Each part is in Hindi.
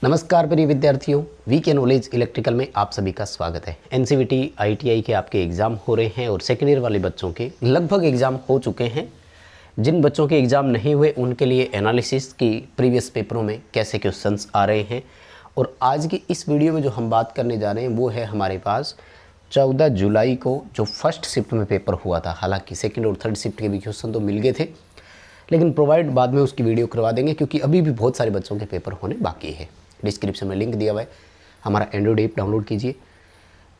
नमस्कार प्रिय विद्यार्थियों, वीके नॉलेज इलेक्ट्रिकल में आप सभी का स्वागत है। एनसीवीटी आईटीआई के आपके एग्ज़ाम हो रहे हैं और सेकेंड ईयर वाले बच्चों के लगभग एग्ज़ाम हो चुके हैं। जिन बच्चों के एग्ज़ाम नहीं हुए उनके लिए एनालिसिस की प्रीवियस पेपरों में कैसे क्वेश्चंस आ रहे हैं। और आज की इस वीडियो में जो हम बात करने जा रहे हैं वो है हमारे पास 14 जुलाई को जो फर्स्ट शिफ्ट में पेपर हुआ था। हालाँकि सेकेंड और थर्ड शिफ्ट के भी क्वेश्चन तो मिल गए थे, लेकिन प्रोवाइड बाद में उसकी वीडियो करवा देंगे क्योंकि अभी भी बहुत सारे बच्चों के पेपर होने बाकी है। डिस्क्रिप्शन में लिंक दिया हुआ है, हमारा एंड्रॉइड ऐप डाउनलोड कीजिए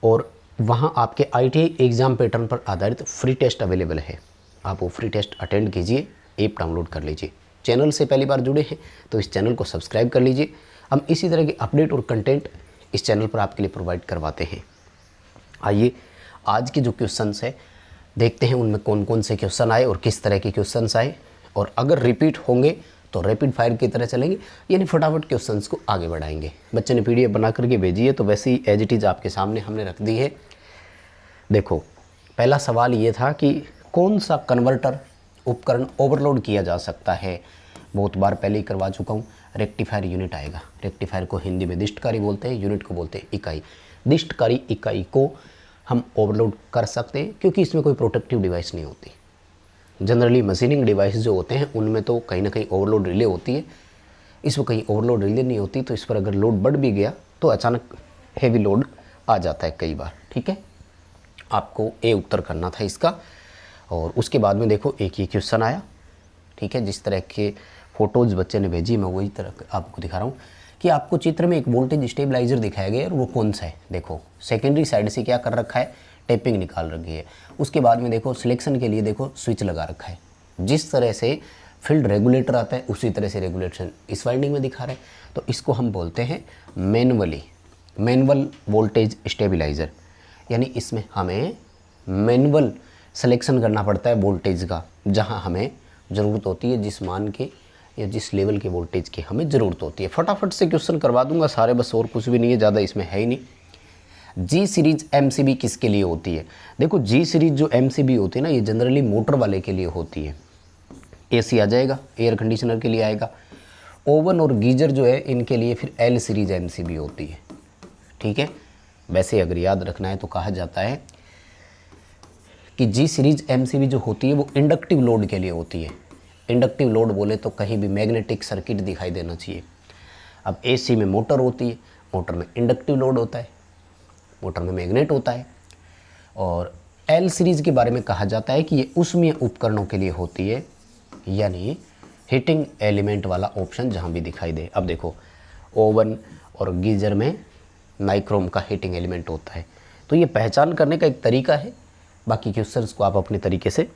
और वहाँ आपके आईटीआई एग्ज़ाम पैटर्न पर आधारित फ्री टेस्ट अवेलेबल है। आप वो फ्री टेस्ट अटेंड कीजिए, ऐप डाउनलोड कर लीजिए। चैनल से पहली बार जुड़े हैं तो इस चैनल को सब्सक्राइब कर लीजिए। हम इसी तरह के अपडेट और कंटेंट इस चैनल पर आपके लिए प्रोवाइड करवाते हैं। आइए आज के जो क्वेश्चंस है देखते हैं उनमें कौन कौन से क्वेश्चन आए और किस तरह के क्वेश्चंस आए, और अगर रिपीट होंगे तो रैपिड फायर की तरह चलेंगे, यानी फटाफट क्वेश्चंस को आगे बढ़ाएंगे। बच्चे ने पीडीएफ बना करके भेजी है तो वैसे ही एज इट इज़ आपके सामने हमने रख दी है। देखो, पहला सवाल ये था कि कौन सा कन्वर्टर उपकरण ओवरलोड किया जा सकता है। बहुत बार पहले ही करवा चुका हूँ। रेक्टिफायर यूनिट आएगा। रेक्टिफायर को हिंदी में दिष्टकारी बोलते हैं, यूनिट को बोलते हैं इकाई। दिष्टकारी इकाई को हम ओवरलोड कर सकते हैं क्योंकि इसमें कोई प्रोटेक्टिव डिवाइस नहीं होती। जनरली मशीनिंग डिवाइस जो होते हैं उनमें तो कहीं ना कहीं ओवरलोड रिले होती है, इसमें कहीं ओवरलोड रिले नहीं होती। तो इस पर अगर लोड बढ़ भी गया तो अचानक हेवी लोड आ जाता है कई बार। ठीक है, आपको ए उत्तर करना था इसका। और उसके बाद में देखो एक ये क्वेश्चन आया। ठीक है, जिस तरह के फ़ोटोज़ बच्चे ने भेजी मैं वही तरह आपको दिखा रहा हूँ कि आपको चित्र में एक वोल्टेज स्टेबलाइजर दिखाया गया है और वो कौन सा है। देखो सेकेंडरी साइड से क्या कर रखा है, टेपिंग निकाल रखी है। उसके बाद में देखो सिलेक्शन के लिए देखो स्विच लगा रखा है। जिस तरह से फील्ड रेगुलेटर आता है उसी तरह से रेगुलेशन इस वाइंडिंग में दिखा रहे हैं। तो इसको हम बोलते हैं मैनुअल वोल्टेज स्टेबलाइज़र, यानी इसमें हमें मैनुअल सिलेक्शन करना पड़ता है वोल्टेज का, जहां हमें ज़रूरत होती है जिस मान के या जिस लेवल के वोल्टेज की हमें ज़रूरत होती है। फटाफट से क्वेश्चन करवा दूंगा सारे, बस और कुछ भी नहीं है, ज़्यादा इसमें है ही नहीं। जी सीरीज एमसीबी किसके लिए होती है। देखो जी सीरीज जो एमसीबी होती है ना, ये जनरली मोटर वाले के लिए होती है। एसी आ जाएगा, एयर कंडीशनर के लिए आएगा। ओवन और गीजर जो है इनके लिए फिर एल सीरीज एमसीबी होती है। ठीक है, वैसे अगर याद रखना है तो कहा जाता है कि जी सीरीज एमसीबी जो होती है वो इंडक्टिव लोड के लिए होती है। इंडक्टिव लोड बोले तो कहीं भी मैग्नेटिक सर्किट दिखाई देना चाहिए। अब एसी में मोटर होती है, मोटर में इंडक्टिव लोड होता है, मोटर में मैग्नेट होता है। और एल सीरीज़ के बारे में कहा जाता है कि ये उष्मीय उपकरणों के लिए होती है, यानी हीटिंग एलिमेंट वाला ऑप्शन जहाँ भी दिखाई दे। अब देखो ओवन और गीजर में नाइक्रोम का हीटिंग एलिमेंट होता है। तो ये पहचान करने का एक तरीका है। बाकी क्वेश्चंस को आप अपने तरीके से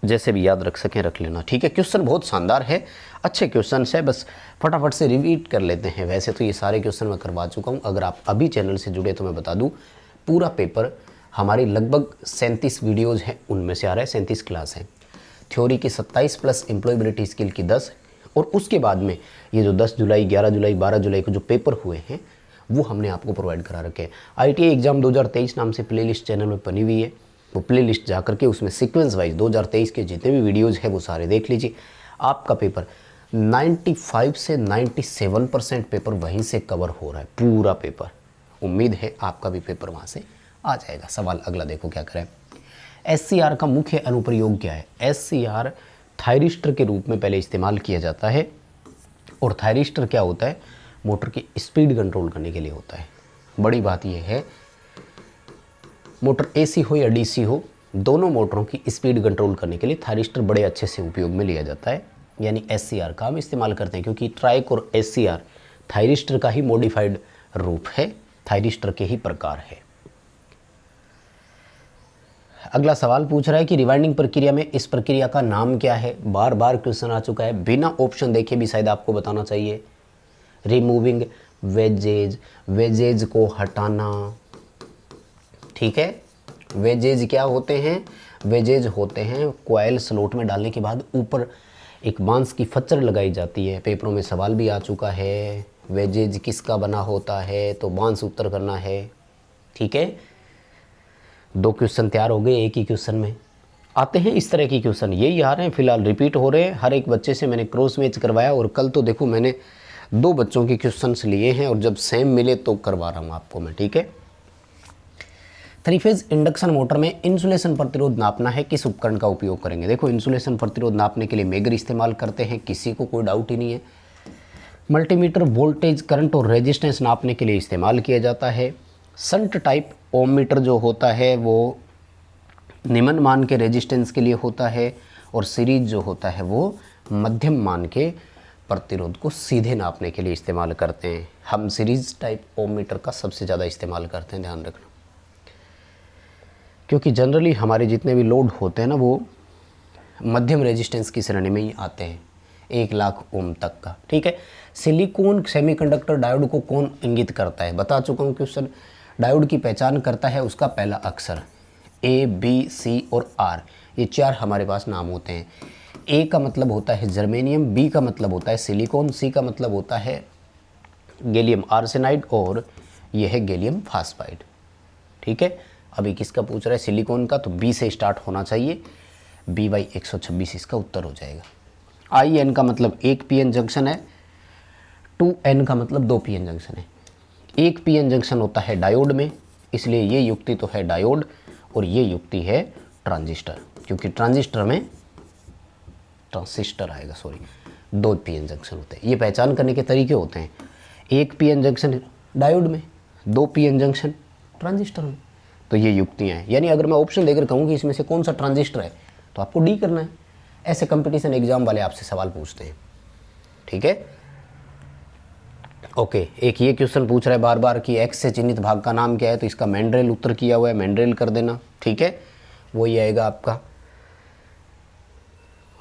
जैसे भी याद रख सकें रख लेना। ठीक है, क्वेश्चन बहुत शानदार है, अच्छे क्वेश्चन है, बस फटाफट से रिपीट कर लेते हैं। वैसे तो ये सारे क्वेश्चन मैं करवा चुका हूँ। अगर आप अभी चैनल से जुड़े तो मैं बता दूँ पूरा पेपर हमारी लगभग 37 वीडियोज़ हैं, उनमें से आ रहा है 37 क्लास हैं। थ्योरी की 27 प्लस एम्प्लॉयबिलिटी स्किल की 10, और उसके बाद में ये जो 10 जुलाई 11 जुलाई 12 जुलाई को जो पेपर हुए हैं वो हमने आपको प्रोवाइड करा रखे हैं। ITI एग्ज़ाम 2023 नाम से प्लेलिस्ट चैनल में बनी हुई है, वो प्लेलिस्ट जा करके उसमें सीक्वेंस वाइज 2023 के जितने भी वीडियोज़ हैं वो सारे देख लीजिए। आपका पेपर 95 से 97% पेपर वहीं से कवर हो रहा है, पूरा पेपर। उम्मीद है आपका भी पेपर वहाँ से आ जाएगा। सवाल अगला देखो क्या करें। SCR का मुख्य अनुप्रयोग क्या है। SCR थायरिस्टर के रूप में पहले इस्तेमाल किया जाता है, और थायरिस्टर क्या होता है, मोटर की स्पीड कंट्रोल करने के लिए होता है। बड़ी बात यह है, मोटर AC हो या DC हो, दोनों मोटरों की स्पीड कंट्रोल करने के लिए थायरिस्टर बड़े अच्छे से उपयोग में लिया जाता है, यानी SCR का हम इस्तेमाल करते हैं क्योंकि ट्राइक और SCR थायरिस्टर का ही मॉडिफाइड रूप है, थायरिस्टर के ही प्रकार है। अगला सवाल पूछ रहा है कि रिवाइंडिंग प्रक्रिया में इस प्रक्रिया का नाम क्या है। बार बार क्वेश्चन आ चुका है, बिना ऑप्शन देखे भी शायद आपको बताना चाहिए। रिमूविंग वेजेज, वेजेज को हटाना। ठीक है, वेजेज क्या होते हैं, वेजेज होते हैं कॉइल स्लॉट में डालने के बाद ऊपर एक बांस की फच्चर लगाई जाती है। पेपरों में सवाल भी आ चुका है, वेजेज किसका बना होता है, तो बांस उत्तर करना है। ठीक है, 2 क्वेश्चन तैयार हो गए एक ही क्वेश्चन में। आते हैं इस तरह की क्वेश्चन, यही आ रहे हैं फिलहाल, रिपीट हो रहे हैं। हर एक बच्चे से मैंने क्रॉस मैच करवाया, और कल तो देखो मैंने दो बच्चों के क्वेश्चंस लिए हैं और जब सेम मिले तो करवा रहा हूँ आपको मैं, ठीक है। 3 फेज इंडक्शन मोटर में इंसुलेशन प्रतिरोध नापना है, किस उपकरण का उपयोग करेंगे। देखो इंसुलेशन प्रतिरोध नापने के लिए मेगर इस्तेमाल करते हैं, किसी को कोई डाउट ही नहीं है। मल्टीमीटर वोल्टेज करंट और रेजिस्टेंस नापने के लिए इस्तेमाल किया जाता है। शंट टाइप ओम मीटर जो होता है वो निम्न मान के रेजिस्टेंस के लिए होता है और सीरीज जो होता है वो मध्यम मान के प्रतिरोध को सीधे नापने के लिए इस्तेमाल करते हैं। हम सीरीज टाइप ओम मीटर का सबसे ज़्यादा इस्तेमाल करते हैं, ध्यान रखना, क्योंकि जनरली हमारे जितने भी लोड होते हैं ना वो मध्यम रेजिस्टेंस की श्रेणी में ही आते हैं, 1 लाख ओम तक का, ठीक है। सिलिकॉन सेमीकंडक्टर डायोड को कौन इंगित करता है, बता चुका हूँ क्वेश्चन। डायोड की पहचान करता है उसका पहला अक्षर, A, B, C और R, ये 4 हमारे पास नाम होते हैं। A का मतलब होता है जर्मेनियम, B का मतलब होता है सिलिकॉन, C का मतलब होता है गैलियम आर्सेनाइड और यह है गैलियम फास्फाइड, ठीक है। अभी किसका पूछ रहा है, सिलिकॉन का, तो B से स्टार्ट होना चाहिए, BY126 इसका उत्तर हो जाएगा। IN का मतलब 1 PN जंक्शन है, 2N का मतलब 2 PN जंक्शन है। 1 PN जंक्शन होता है डायोड में, इसलिए ये युक्ति तो है डायोड और ये युक्ति है ट्रांजिस्टर, क्योंकि ट्रांजिस्टर में ट्रांजिस्टर आएगा, 2 PN जंक्शन होते हैं। ये पहचान करने के तरीके होते हैं, 1 PN जंक्शन डायोड में, 2 PN जंक्शन ट्रांजिस्टर में, तो ये युक्तियाँ हैं। यानी अगर मैं ऑप्शन देकर कहूँ कि इसमें से कौन सा ट्रांजिस्टर है तो आपको डी करना है। ऐसे कंपटीशन एग्जाम वाले आपसे सवाल पूछते हैं, ठीक है। ओके, एक ये क्वेश्चन पूछ रहा है बार बार कि एक्स से चिन्हित भाग का नाम क्या है, तो इसका मैंड्रेल उत्तर किया हुआ है, मैंड्रेल कर देना, ठीक है, वही आएगा आपका।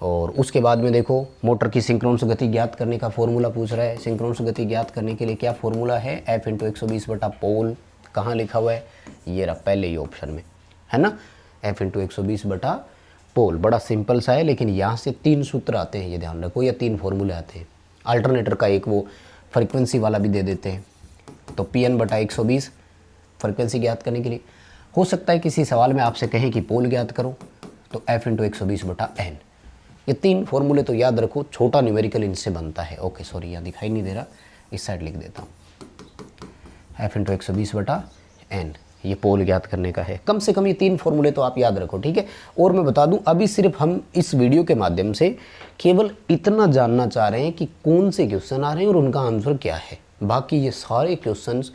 और उसके बाद में देखो मोटर की सिंक्रोनस गति ज्ञात करने का फॉर्मूला पूछ रहा है। सिंक्रोनस गति ज्ञात करने के लिए क्या फॉर्मूला है, F × 120 बटा पोल, कहाँ लिखा हुआ है, ये रहा पहले ही ऑप्शन में, है ना, F × 120 बटा पोल। बड़ा सिंपल सा है, लेकिन यहाँ से 3 सूत्र आते हैं, ये ध्यान रखो, या 3 फॉर्मूले आते हैं। अल्टरनेटर का एक वो फ्रीक्वेंसी वाला भी दे देते हैं, तो PN बटा 120 फ्रीक्वेंसी ज्ञात करने के लिए। हो सकता है किसी सवाल में आपसे कहें कि पोल ज्ञात करो, तो F × 120 बटा N। ये 3 फॉर्मूले तो याद रखो, छोटा न्यूमेरिकल इनसे बनता है। ओके सॉरी, यहाँ दिखाई नहीं दे रहा, इस साइड लिख देता हूँ, F × 120 बटा N, ये पोल ज्ञात करने का है। कम से कम ये 3 फॉर्मूले तो आप याद रखो, ठीक है। और मैं बता दूं, अभी सिर्फ हम इस वीडियो के माध्यम से केवल इतना जानना चाह रहे हैं कि कौन से क्वेश्चन आ रहे हैं और उनका आंसर क्या है। बाकी ये सारे क्वेश्चंस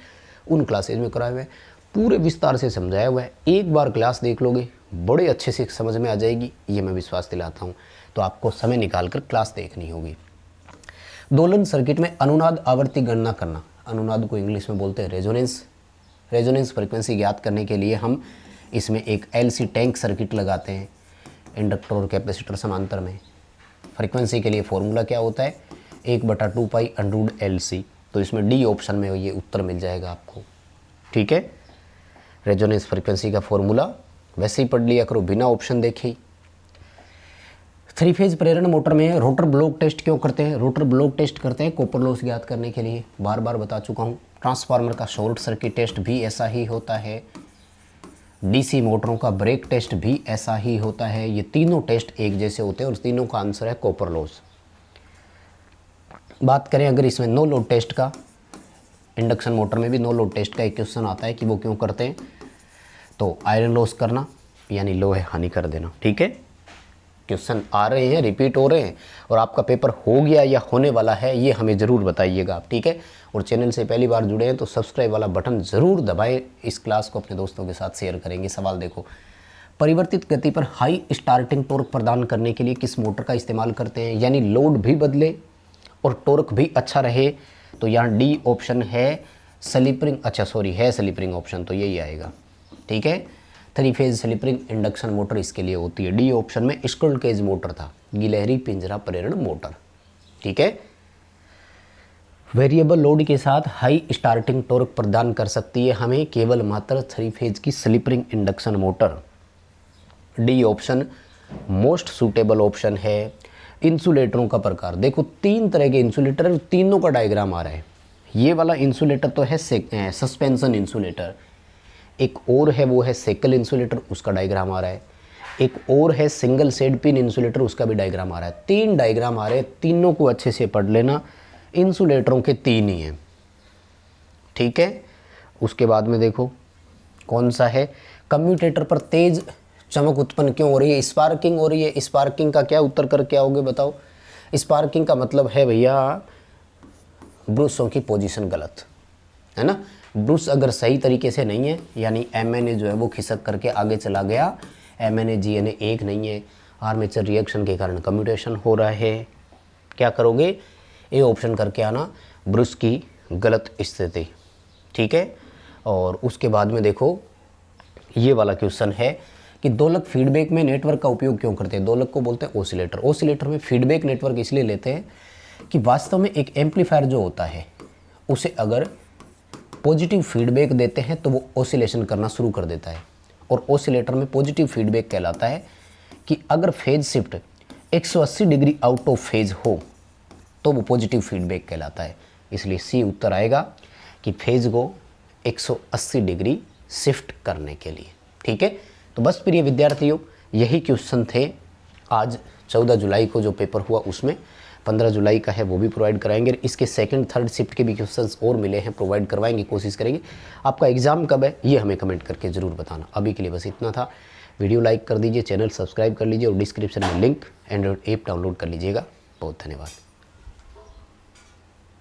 उन क्लासेज में कराए हुए हैं, पूरे विस्तार से समझाया हुआ है। एक बार क्लास देख लोगे बड़े अच्छे से समझ में आ जाएगी, ये मैं विश्वास दिलाता हूँ। तो आपको समय निकाल कर क्लास देखनी होगी। दोलन सर्किट में अनुनाद आवृत्ति गणना करना, अनुनाद को इंग्लिश में बोलते हैं रेजोनेंस। रेजोनेंस फ्रिक्वेंसी ज्ञात करने के लिए हम इसमें एक LC टैंक सर्किट लगाते हैं, इंडक्टर और कैपेसिटर समांतर में। फ्रिक्वेंसी के लिए फॉर्मूला क्या होता है, 1/2 पाई √ LC, तो इसमें डी ऑप्शन में ये उत्तर मिल जाएगा आपको, ठीक है। रेजोनेंस फ्रिक्वेंसी का फॉर्मूला वैसे ही पढ़ लिया करो, बिना ऑप्शन देखे ही। 3 फेज प्रेरण मोटर में रोटर ब्लॉक टेस्ट क्यों करते हैं, रोटर ब्लॉक टेस्ट करते हैं कॉपर लॉस ज्ञात करने के लिए, बार बार बता चुका हूँ। ट्रांसफार्मर का शॉर्ट सर्किट टेस्ट भी ऐसा ही होता है, DC मोटरों का ब्रेक टेस्ट भी ऐसा ही होता है। ये तीनों टेस्ट एक जैसे होते हैं और तीनों का आंसर है कॉपर लॉस। बात करें अगर इसमें नो लोड टेस्ट का, इंडक्शन मोटर में भी नो लोड टेस्ट का एक क्वेश्चन आता है कि वो क्यों करते हैं, तो आयरन लॉस करना यानी लोहे हानि कर देना, ठीक है। क्वेश्चन आ रहे हैं, रिपीट हो रहे हैं, और आपका पेपर हो गया या होने वाला है ये हमें ज़रूर बताइएगा आप, ठीक है। और चैनल से पहली बार जुड़े हैं तो सब्सक्राइब वाला बटन ज़रूर दबाएं, इस क्लास को अपने दोस्तों के साथ शेयर करेंगे। सवाल देखो, परिवर्तित गति पर हाई स्टार्टिंग टॉर्क प्रदान करने के लिए किस मोटर का इस्तेमाल करते हैं, यानी लोड भी बदले और टॉर्क भी अच्छा रहे, तो यहाँ डी ऑप्शन है स्लिपरिंग, अच्छा सॉरी है स्लिपरिंग ऑप्शन, तो यही आएगा, ठीक है। 3 फेज स्लिपरिंग इंडक्शन मोटर इसके लिए होती है। डी ऑप्शन में स्क्विरल केज मोटर था, गिलहरी पिंजरा प्रेरण मोटर, ठीक है। वेरिएबल लोड के साथ हाई स्टार्टिंग टॉर्क प्रदान कर सकती है हमें केवल मात्र 3 फेज की slip ring induction motor. D option most suitable option है। इंसुलेटरों का प्रकार देखो, 3 तरह के इंसुलेटर है, तीनों का डायग्राम आ रहा है। ये वाला इंसुलेटर तो है सस्पेंशन इंसुलेटर, एक और है वो है सेकल इंसुलेटर, उसका डायग्राम आ रहा है। एक और है सिंगल सेड पिन इंसुलेटर, उसका भी डायग्राम आ रहा है। 3 डायग्राम आ रहे हैं, तीनों को अच्छे से पढ़ लेना। इंसुलेटरों के 3 ही हैं, ठीक है। उसके बाद में देखो कौन सा है, कम्यूटेटर पर तेज चमक उत्पन्न क्यों हो रही है, स्पार्किंग हो रही है। स्पार्किंग का क्या उत्तर करके आओगे बताओ। स्पार्किंग का मतलब है भैया ब्रूसों की पोजीशन गलत है ना। ब्रूस अगर सही तरीके से नहीं है, यानी एमएनए जो है वो खिसक करके आगे चला गया, एमएनए जीएनए एक नहीं है, आर्मेचर रिएक्शन के कारण कम्यूटेशन हो रहा है, क्या करोगे, ए ऑप्शन करके आना, ब्रूस की गलत स्थिति, ठीक है। और उसके बाद में देखो ये वाला क्वेश्चन है कि दोलक फीडबैक में नेटवर्क का उपयोग क्यों करते हैं। दोलक को बोलते हैं ओसिलेटर। ओसिलेटर में फीडबैक नेटवर्क इसलिए लेते हैं कि वास्तव में एक एम्पलीफायर जो होता है उसे अगर पॉजिटिव फीडबैक देते हैं तो वो ओसिलेशन करना शुरू कर देता है। और ओसिलेटर में पॉजिटिव फीडबैक कहलाता है कि अगर phase shift 180 degree out of phase हो तो वो पॉजिटिव फीडबैक कहलाता है। इसलिए सी उत्तर आएगा कि फेज को 180 डिग्री शिफ्ट करने के लिए, ठीक है। तो बस प्रिय विद्यार्थियों, यही क्वेश्चन थे आज 14 जुलाई को जो पेपर हुआ उसमें। 15 जुलाई का है वो भी प्रोवाइड कराएंगे। इसके सेकंड थर्ड शिफ्ट के भी क्वेश्चंस और मिले हैं, प्रोवाइड करवाएंगे, कोशिश करेंगे। आपका एग्ज़ाम कब है ये हमें कमेंट करके ज़रूर बताना। अभी के लिए बस इतना था। वीडियो लाइक कर दीजिए, चैनल सब्सक्राइब कर लीजिए और डिस्क्रिप्शन में लिंक एंड्रॉइड ऐप डाउनलोड कर लीजिएगा। बहुत धन्यवाद।